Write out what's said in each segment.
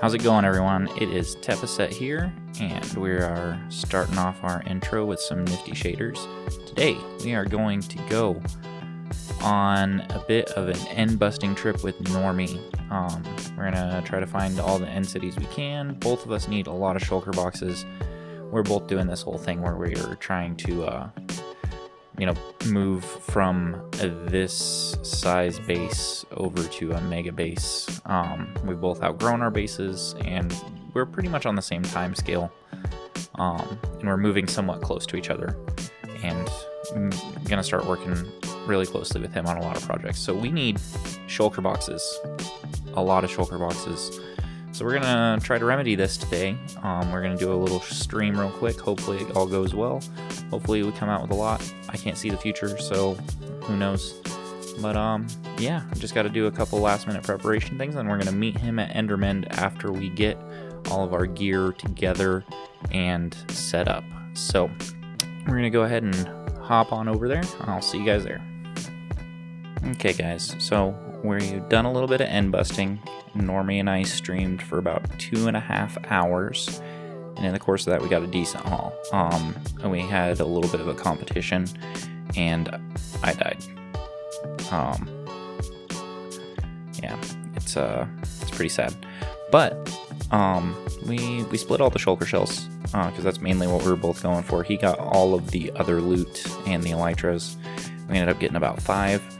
How's it going, everyone? It is Tepeset here, and we are starting off our intro with some nifty shaders. Today, we are going to go on a bit of an end-busting trip with Normie. We're gonna try to find all the end cities we can. Both of us need a lot of shulker boxes. We're both doing this whole thing where we're trying to, move from this size base over to a mega base. We've both outgrown our bases, and we're pretty much on the same time scale. And we're moving somewhat close to each other. And I'm gonna start working really closely with him on a lot of projects. So we need shulker boxes, a lot of shulker boxes. So we're gonna try to remedy this today. We're gonna do a little stream real quick. Hopefully it all goes well. Hopefully we come out with a lot. I can't see the future, so who knows. But yeah, just got to do a couple last minute preparation things, and we're gonna meet him at Endermend after we get all of our gear together and set up. So we're gonna go ahead and hop on over there. I'll see you guys there. Okay guys, so we've done a little bit of end busting. Normie and I streamed for about 2.5 hours, and in the course of that we got a decent haul. And we had a little bit of a competition, and I died. Yeah, it's pretty sad. But we split all the shulker shells because that's mainly what we were both going for. He got all of the other loot and the elytras. We ended up getting about 5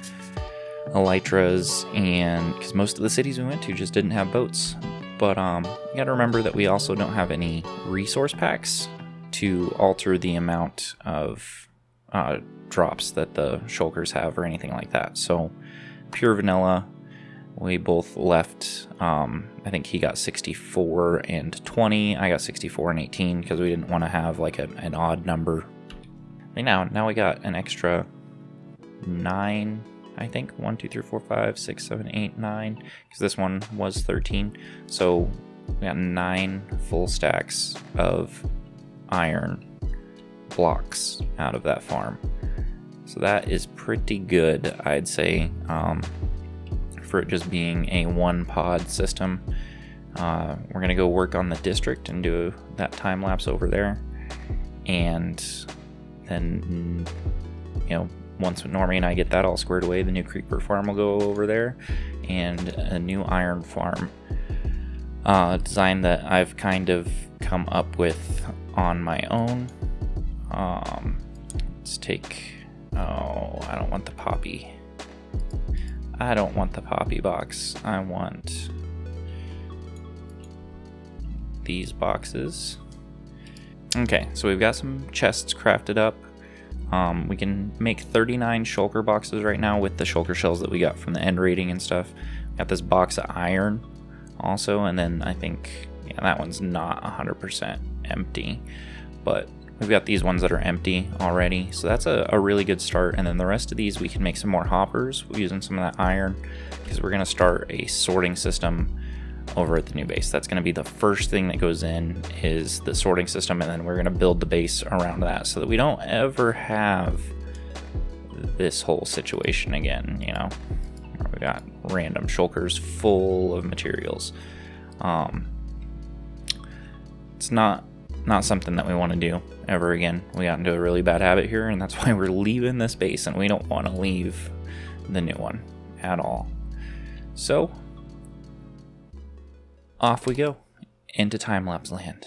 elytras, and because most of the cities we went to just didn't have boats. But you gotta remember that we also don't have any resource packs to alter the amount of drops that the shulkers have or anything like that. So pure vanilla, we both left. I think he got 64 and 20. I got 64 and 18 because we didn't want to have like an odd number. Right now we got an extra 9. I think 1, 2, 3, 4, 5, 6, 7, 8, 9, because this one was 13. So we got 9 full stacks of iron blocks out of that farm. So that is pretty good, I'd say, for it just being a 1-pod system. We're gonna go work on the district and do that time lapse over there, and then once Normie and I get that all squared away, the new creeper farm will go over there, and a new iron farm design that I've kind of come up with on my own. Let's take, I don't want the poppy. I don't want the poppy box. I want these boxes. Okay, so we've got some chests crafted up. We can make 39 shulker boxes right now with the shulker shells that we got from the end rating and stuff. Got this box of iron also, and then I think that one's not 100% empty, but we've got these ones that are empty already, so that's a really good start. And then the rest of these we can make some more hoppers using some of that iron, because we're going to start a sorting system over at the new base. That's going to be the first thing that goes in, is the sorting system, and then we're going to build the base around that so that we don't ever have this whole situation again, where we got random shulkers full of materials. It's not something that we want to do ever again. We got into a really bad habit here, and that's why we're leaving this base, and we don't want to leave the new one at all. So off we go into time-lapse land.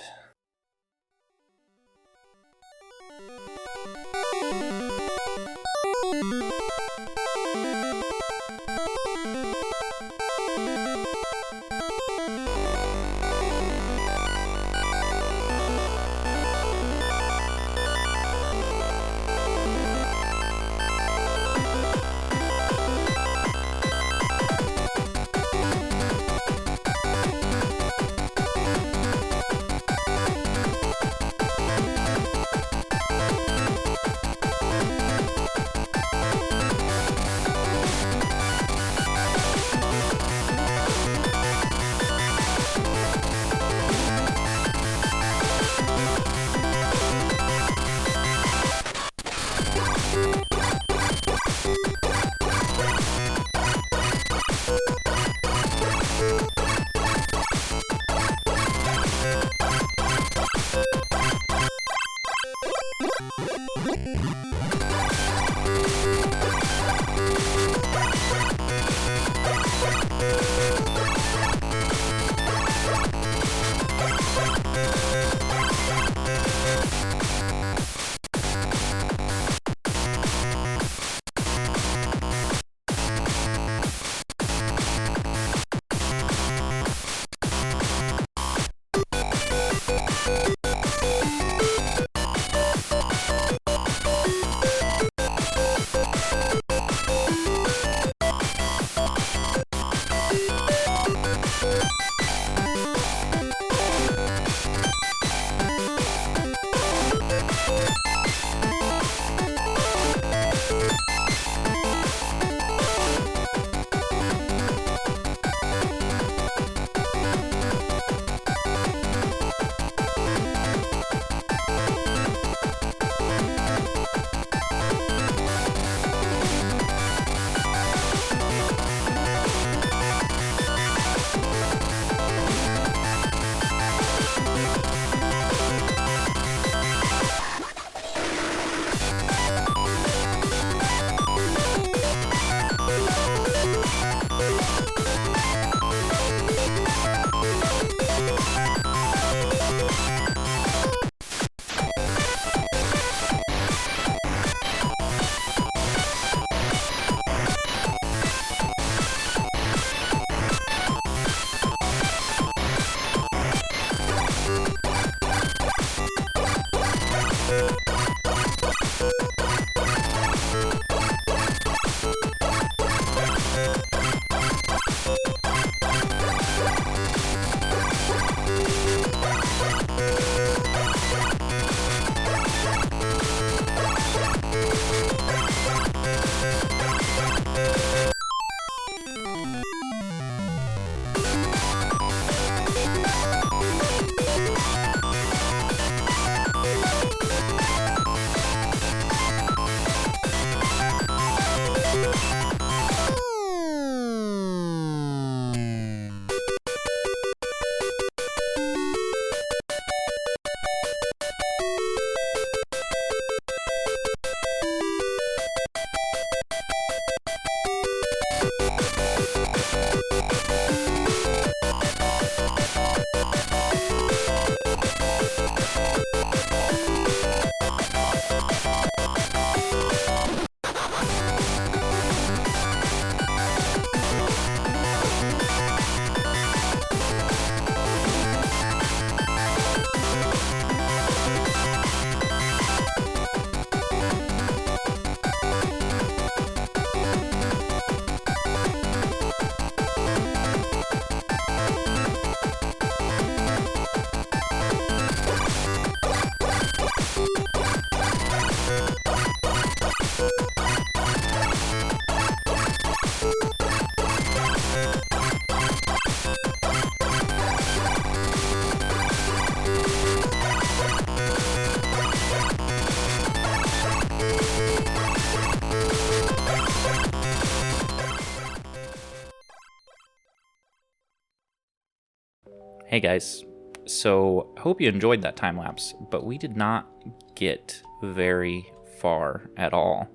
Hey guys, so I hope you enjoyed that time lapse, but we did not get very far at all.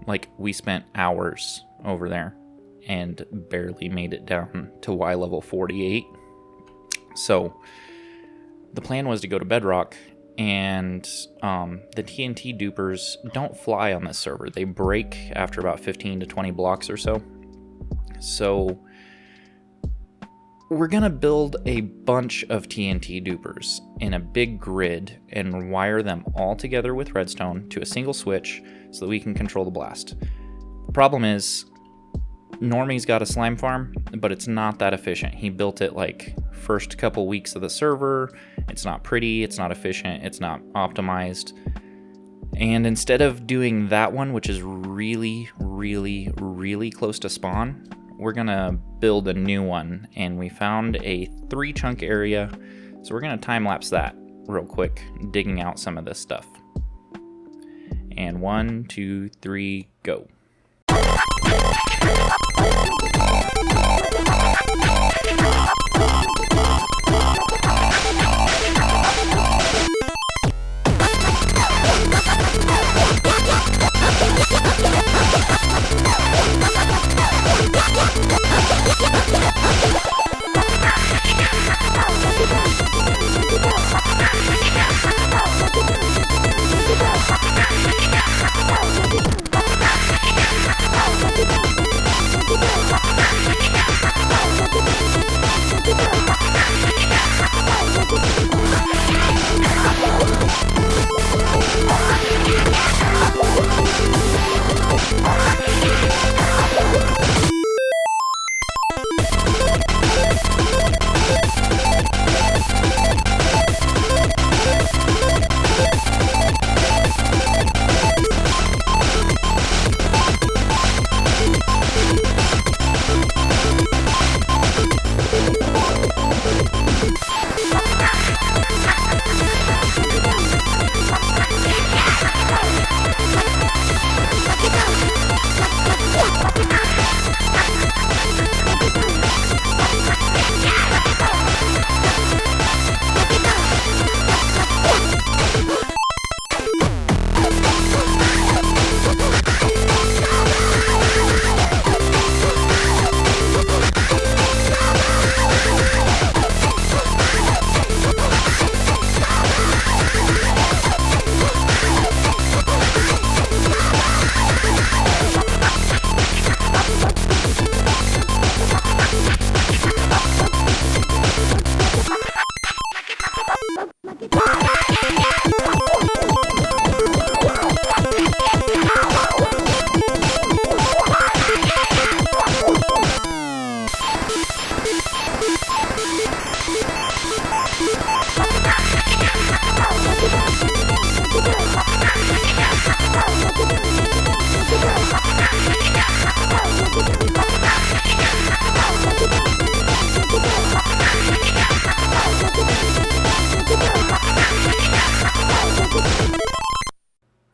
Like, we spent hours over there and barely made it down to Y level 48. So the plan was to go to Bedrock, and the TNT dupers don't fly on this server. They break after about 15 to 20 blocks or so. So we're gonna build a bunch of TNT dupers in a big grid and wire them all together with redstone to a single switch so that we can control the blast. The problem is, Normie's got a slime farm, but it's not that efficient. He built it like first couple weeks of the server. It's not pretty, it's not efficient, it's not optimized. And instead of doing that one, which is really close to spawn, we're gonna build a new one, and we found a 3-chunk area, so we're gonna time lapse that real quick, digging out some of this stuff. And 1, 2, 3, go.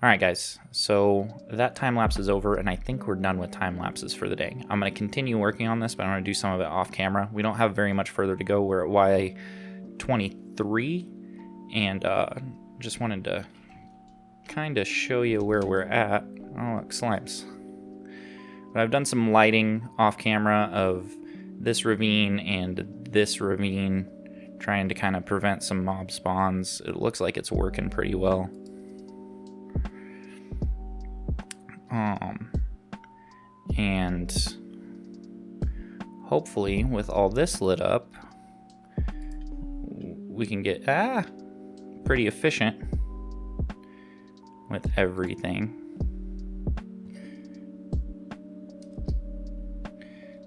Alright guys, so that time lapse is over, and I think we're done with time lapses for the day. I'm going to continue working on this, but I'm going to do some of it off camera. We don't have very much further to go. We're at Y23, and just wanted to kind of show you where we're at. Oh look, slimes. But I've done some lighting off camera of this ravine and this ravine, trying to kind of prevent some mob spawns. It looks like it's working pretty well. And hopefully with all this lit up, we can get pretty efficient with everything.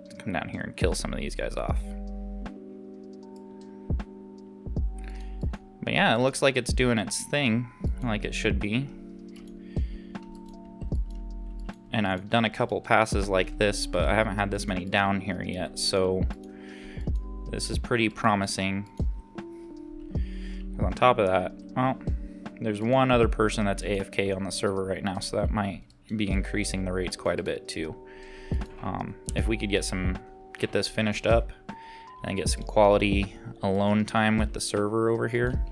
Let's come down here and kill some of these guys off. But yeah, it looks like it's doing its thing like it should be. And I've done a couple passes like this, but I haven't had this many down here yet, so this is pretty promising. On top of that, well, there's one other person that's AFK on the server right now, so that might be increasing the rates quite a bit too. If we could get this finished up and get some quality alone time with the server over here,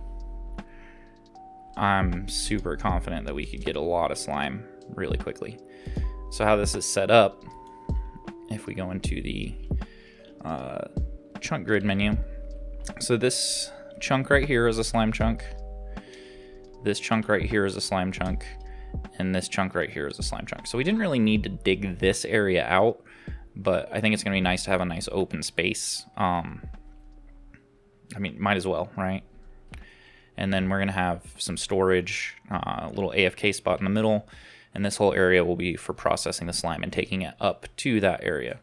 I'm super confident that we could get a lot of slime really quickly. So how this is set up, if we go into the chunk grid menu, so this chunk right here is a slime chunk, this chunk right here is a slime chunk, and this chunk right here is a slime chunk. So we didn't really need to dig this area out, but I think it's gonna be nice to have a nice open space. I mean, might as well, right? And then we're gonna have some storage, a little AFK spot in the middle, and this whole area will be for processing the slime and taking it up to that area.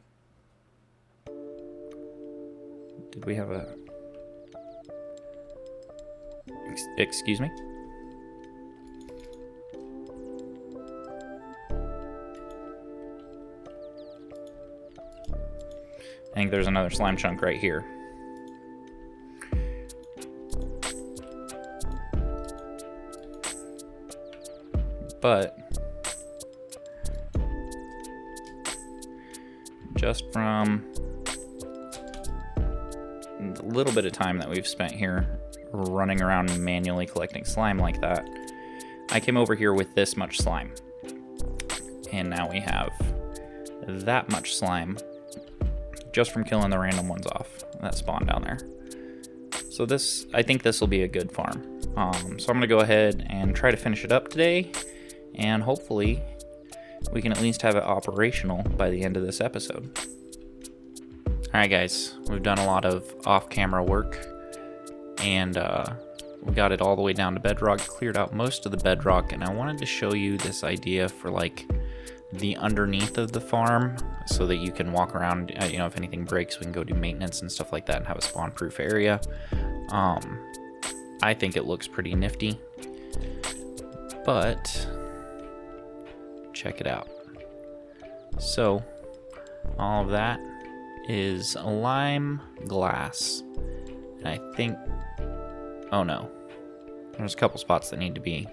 Did we have a... Excuse me? I think there's another slime chunk right here. But just from the little bit of time that we've spent here running around manually collecting slime like that, I came over here with this much slime. And now we have that much slime just from killing the random ones off that spawn down there. So this, I think this will be a good farm. So I'm gonna go ahead and try to finish it up today, and hopefully we can at least have it operational by the end of this episode. Alright guys, we've done a lot of off-camera work, and we got it all the way down to bedrock, cleared out most of the bedrock, and I wanted to show you this idea for like the underneath of the farm so that you can walk around, you know, if anything breaks, we can go do maintenance and stuff like that and have a spawn-proof area. I think it looks pretty nifty, but check it out. So all of that is lime glass, and I think, oh no, there's a couple spots that need to be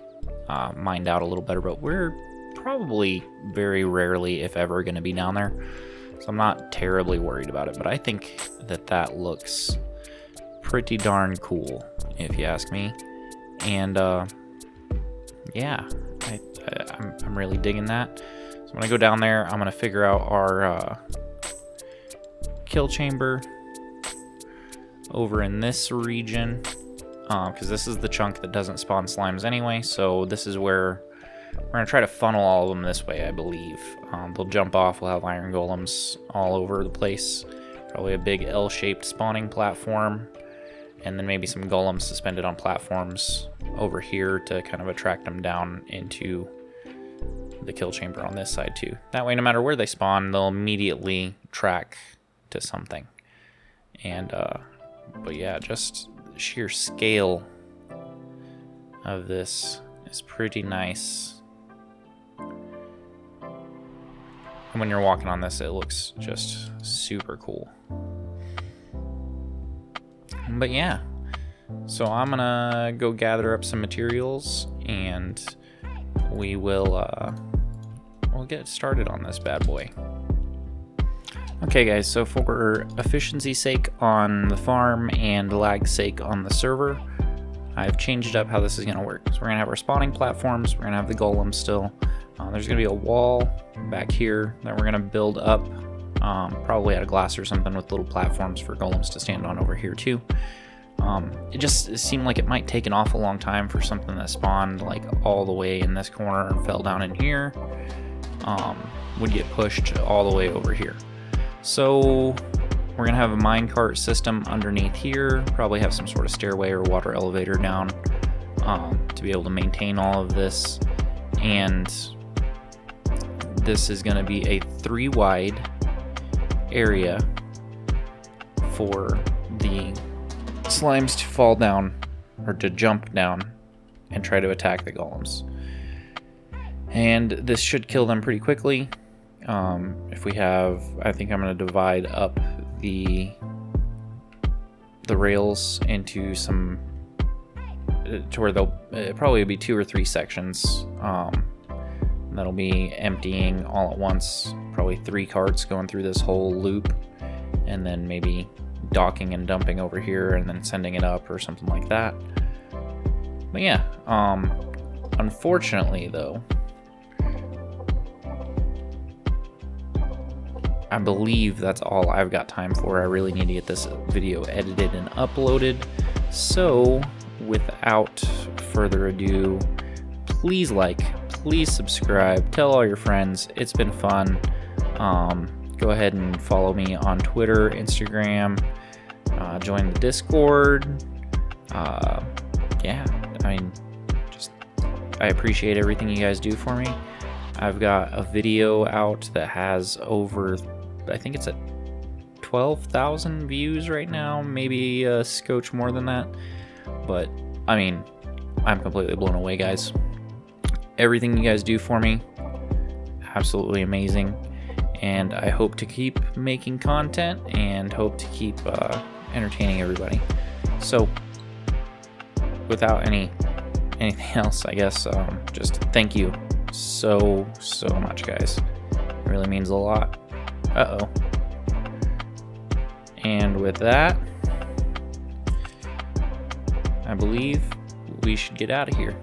mined out a little better, but we're probably very rarely, if ever, going to be down there, so I'm not terribly worried about it. But I think that that looks pretty darn cool, if you ask me. And yeah, I'm really digging that. So I'm gonna go down there. I'm gonna figure out our kill chamber over in this region, because this is the chunk that doesn't spawn slimes anyway. So this is where we're gonna try to funnel all of them this way, I believe. They'll jump off. We'll have iron golems all over the place. Probably a big L-shaped spawning platform, and then maybe some golems suspended on platforms over here to kind of attract them down into the kill chamber on this side too. That way, no matter where they spawn, they'll immediately track to something. And but yeah, just sheer scale of this is pretty nice. And when you're walking on this, it looks just super cool. But yeah, so I'm gonna go gather up some materials, and we will we'll get started on this bad boy. Okay guys, so for efficiency's sake on the farm and lag's sake on the server, I've changed up how this is gonna work. So we're gonna have our spawning platforms, we're gonna have the golems still. There's gonna be a wall back here that we're gonna build up, probably out of glass or something, with little platforms for golems to stand on over here too. It seemed like it might take an awful long time for something that spawned like all the way in this corner and fell down in here would get pushed all the way over here. So we're gonna have a minecart system underneath here, probably have some sort of stairway or water elevator down to be able to maintain all of this. And this is gonna be a 3 wide area for the slimes to fall down, or to jump down and try to attack the golems. And this should kill them pretty quickly. If we have, I think I'm going to divide up the rails into some, to where they'll probably be 2 or 3 sections. That'll be emptying all at once, probably 3 carts going through this whole loop, and then maybe docking and dumping over here and then sending it up or something like that. But yeah, unfortunately though, I believe that's all I've got time for. I really need to get this video edited and uploaded. So without further ado, please like, please subscribe, tell all your friends. It's been fun. Go ahead and follow me on Twitter, Instagram, join the Discord. Yeah, I mean, I appreciate everything you guys do for me. I've got a video out that has over, I think it's at 12,000 views right now, maybe a scotch more than that. But I mean, I'm completely blown away, guys. Everything you guys do for me, absolutely amazing. And I hope to keep making content and hope to keep entertaining everybody. So without anything else, I guess, just thank you so much, guys. It really means a lot. And with that, I believe we should get out of here.